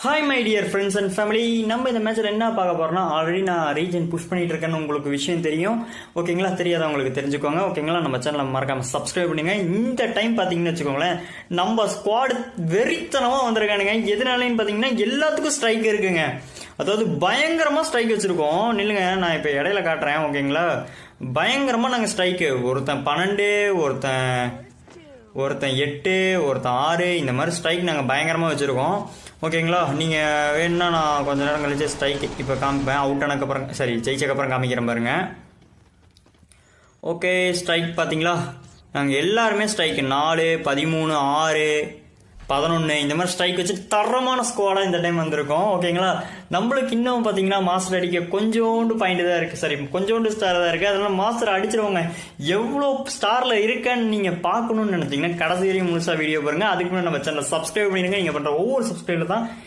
Hi my dear friends and family. நம்ம இந்த மேட்ச்சில் என்ன பார்க்க போறோம்னா, ஆல்ரெடி நான் ரீஜன் புஷ் பண்ணிட்டு இருக்கேன்னு உங்களுக்கு விஷயம் தெரியும். ஓகேங்களா? தெரியாதவங்களுக்கு தெரிஞ்சுக்கோங்க. ஓகேங்களா? நம்ம சேனலை மறக்காம சப்ஸ்கிரைப் பண்ணுங்க. இந்த டைம் பார்த்தீங்கன்னு வச்சுக்கோங்களேன், நம்ம ஸ்குவாட் வெறித்தனமாக வந்திருக்கானுங்க. எதனாலன்னு பார்த்தீங்கன்னா எல்லாத்துக்கும் ஸ்ட்ரைக் இருக்குங்க. அதாவது பயங்கரமாக ஸ்ட்ரைக் வச்சுருக்கோம். நில்லுங்க, நான் இப்போ இடையில காட்டுறேன். ஓகேங்களா? பயங்கரமாக நாங்கள் ஸ்ட்ரைக்கு. ஒருத்தன் 12, ஒருத்தன் 8, ஒருத்தன் 6, இந்த மாதிரி ஸ்ட்ரைக் நாங்கள் பயங்கரமாக வச்சுருக்கோம். ஓகேங்களா? நீங்கள் வேணுன்னா நான் கொஞ்ச நேரம் கழிச்சு ஸ்ட்ரைக் இப்போ காமிப்பேன். அவுட் ஆனதுக்கப்புறம், சரி, ஜெயிச்சக்கப்புறம் காமிக்கிறேன் பாருங்க. ஓகே, ஸ்ட்ரைக் பார்த்தீங்களா? நாங்கள் எல்லாருமே ஸ்ட்ரைக்கு 4, 13, 6, 11 இந்த மாதிரி ஸ்ட்ரைக் வச்சு தரமான ஸ்குவாடாக இந்த டைம் வந்திருக்கோம். ஓகேங்களா? நம்மளுக்கு இன்னும் பார்த்தீங்கன்னா மாஸ்டர் அடிக்க கொஞ்சோண்டு பாயிண்ட் தான் இருக்குது. சரி, கொஞ்சோண்டு ஸ்டார் தான் இருக்குது. அதனால மாஸ்டர் அடிச்சிருவாங்க. எவ்வளோ ஸ்டாரில் இருக்கேன்னு நீங்கள் பார்க்கணும்னு நினைச்சீங்கன்னா கடைசி வரையும் முழுசாக வீடியோ பாருங்க. அதுக்கு முன்னாடி நம்ம சேனல் சப்ஸ்கிரைப் பண்ணிடுங்க. நீங்கள் பண்ணுற ஒவ்வொரு சப்ஸ்கிரைபில் தான்